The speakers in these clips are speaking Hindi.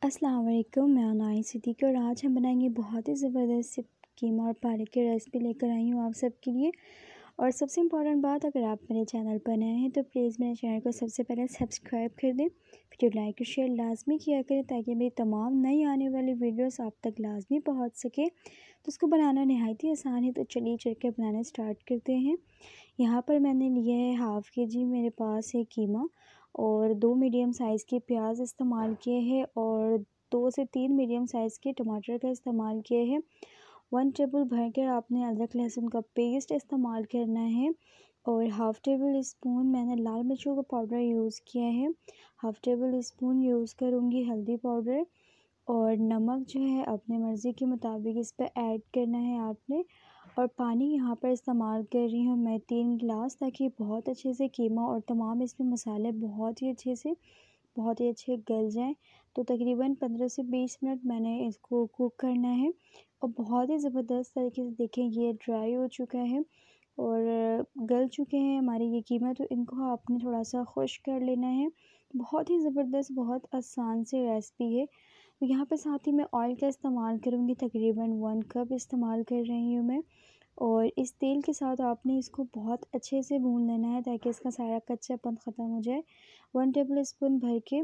अस्सलाम वालेकुम, मैं अनाई सिद्दीकी और आज हम बनाएंगे बहुत ही ज़बरदस्त सी कीमा और पालक की रेसिपी लेकर आई हूँ आप सबके लिए। और सबसे इम्पॉर्टेंट बात, अगर आप मेरे चैनल पर नए हैं तो प्लीज़ मेरे चैनल को सबसे पहले सब्सक्राइब कर दें, वीडियो लाइक और शेयर लाजमी किया करें ताकि मेरी तमाम नई आने वाली वीडियोस आप तक लाजमी पहुँच सके। तो उसको बनाना नहायत ही आसान है, तो चलिए चल के बनाना स्टार्ट करते हैं। यहाँ पर मैंने लिया है हाफ़ के जी मेरे पास है कीमा, और 2 मीडियम साइज़ के प्याज इस्तेमाल किए हैं, और 2 से 3 मीडियम साइज़ के टमाटर का इस्तेमाल किए हैं। 1 टेबल भर कर आपने अदरक लहसुन का पेस्ट इस्तेमाल करना है, और हाफ़ टेबल स्पून मैंने लाल मिर्चों का पाउडर यूज़ किया है। हाफ़ टेबल स्पून यूज़ करूँगी हल्दी पाउडर, और नमक जो है अपने मर्ज़ी के मुताबिक इस पर ऐड करना है आपने। और पानी यहाँ पर इस्तेमाल कर रही हूँ मैं 3 गिलास, ताकि बहुत अच्छे से कीमा और तमाम इसमें मसाले बहुत ही अच्छे गल जाएँ। तो तकरीबन 15 से 20 मिनट मैंने इसको कुक करना है, और बहुत ही ज़बरदस्त तरीके से देखें ये ड्राई हो चुका है और गल चुके हैं हमारे ये कीमा। तो इनको आपने थोड़ा सा खुश्क कर लेना है। बहुत ही ज़बरदस्त, बहुत आसान सी रेसिपी है। तो यहाँ पे साथ ही मैं ऑयल का इस्तेमाल करूँगी, तकरीबन 1 कप इस्तेमाल कर रही हूँ मैं। और इस तेल के साथ आपने इसको बहुत अच्छे से भून लेना है ताकि इसका सारा कच्चापन ख़त्म हो जाए। 1 टेबल स्पून भर के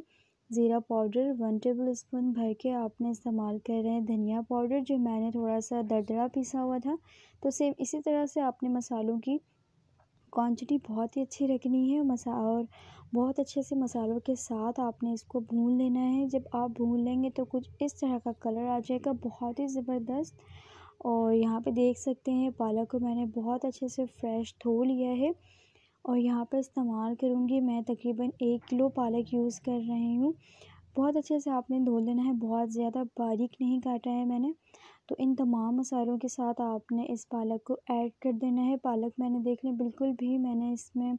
ज़ीरा पाउडर, 1 टेबल स्पून भर के आपने इस्तेमाल कर रहे हैं धनिया पाउडर, जो मैंने थोड़ा सा दरदरा पीसा हुआ था। तो सेम इसी तरह से आपने मसालों की क्वांटिटी बहुत ही अच्छी रखनी है, और बहुत अच्छे से मसालों के साथ आपने इसको भून लेना है। जब आप भून लेंगे तो कुछ इस तरह का कलर आ जाएगा, बहुत ही ज़बरदस्त। और यहाँ पे देख सकते हैं पालक को मैंने बहुत अच्छे से फ्रेश धो लिया है, और यहाँ पर इस्तेमाल करूँगी मैं तकरीबन 1 किलो पालक यूज़ कर रही हूँ। बहुत अच्छे से आपने धो लेना है, बहुत ज़्यादा बारीक नहीं काटा है मैंने। तो इन तमाम मसालों के साथ आपने इस पालक को ऐड कर देना है। पालक मैंने देख लें बिल्कुल भी मैंने इसमें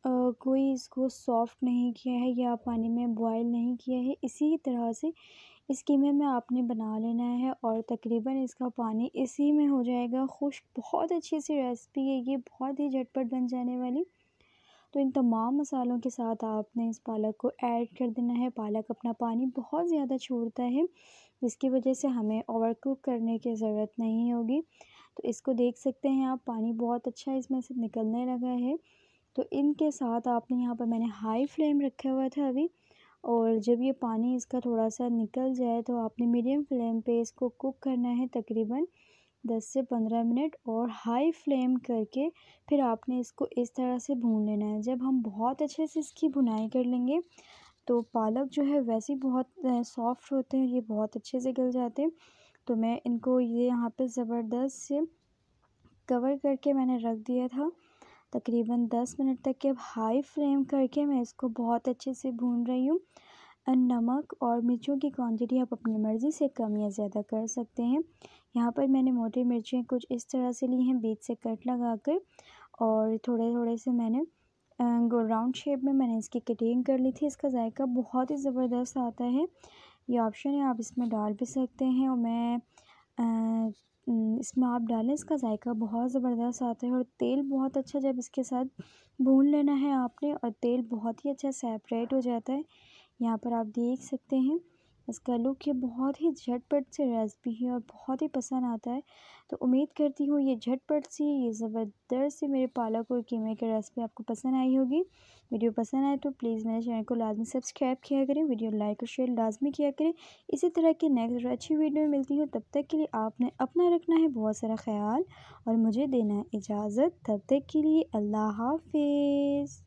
कोई इसको सॉफ़्ट नहीं किया है या पानी में बॉयल नहीं किया है। इसी तरह से इस कीमे में आपने बना लेना है, और तकरीबन इसका पानी इसी में हो जाएगा खुश्क। बहुत अच्छी सी रेसिपी है ये, बहुत ही झटपट बन जाने वाली। तो इन तमाम मसालों के साथ आपने इस पालक को ऐड कर देना है। पालक अपना पानी बहुत ज़्यादा छोड़ता है, जिसकी वजह से हमें ओवर कुक करने की ज़रूरत नहीं होगी। तो इसको देख सकते हैं आप, पानी बहुत अच्छा इसमें से निकलने लगा है। तो इनके साथ आपने यहाँ पर मैंने हाई फ्लेम रखा हुआ था अभी, और जब ये पानी इसका थोड़ा सा निकल जाए तो आपने मीडियम फ्लेम पे इसको कुक करना है तकरीबन 10 से 15 मिनट, और हाई फ्लेम करके फिर आपने इसको इस तरह से भून लेना है। जब हम बहुत अच्छे से इसकी भुनाई कर लेंगे तो पालक जो है वैसे ही बहुत सॉफ्ट होते हैं, ये बहुत अच्छे से गल जाते हैं। तो मैं इनको ये यहाँ पे ज़बरदस्त से कवर करके मैंने रख दिया था तकरीबन 10 मिनट तक के। अब हाई फ्लेम करके मैं इसको बहुत अच्छे से भून रही हूँ। नमक और मिर्चों की क्वांटिटी आप अपनी मर्ज़ी से कम या ज़्यादा कर सकते हैं। यहाँ पर मैंने मोटी मिर्चें कुछ इस तरह से ली हैं, बीच से कट लगाकर, और थोड़े-थोड़े से मैंने गोल राउंड शेप में मैंने इसकी कटिंग कर ली थी। इसका जायका बहुत ही ज़बरदस्त आता है। ये ऑप्शन है, आप इसमें डाल भी सकते हैं, और मैं इसमें आप डालें, इसका जायका बहुत ज़बरदस्त आता है। और तेल बहुत अच्छा जब इसके साथ भून लेना है आपने, और तेल बहुत ही अच्छा सेपरेट हो जाता है। यहाँ पर आप देख सकते हैं इसका लुक, ये बहुत ही झटपट से रेसिपी है और बहुत ही पसंद आता है। तो उम्मीद करती हूँ ये झटपट सी, ये ज़बरदस्त सी मेरे पालक और कीमे की रेसिपी आपको पसंद आई होगी। वीडियो पसंद आए तो प्लीज़ मेरे चैनल को लाजमी सब्सक्राइब किया करें, वीडियो लाइक और शेयर लाजमी किया करें। इसी तरह की नेक्स्ट अच्छी वीडियो में मिलती हूँ, तब तक के लिए आपने अपना रखना है बहुत सारा ख्याल, और मुझे देना है इजाज़त। तब तक के लिए अल्लाह हाफ़िज़।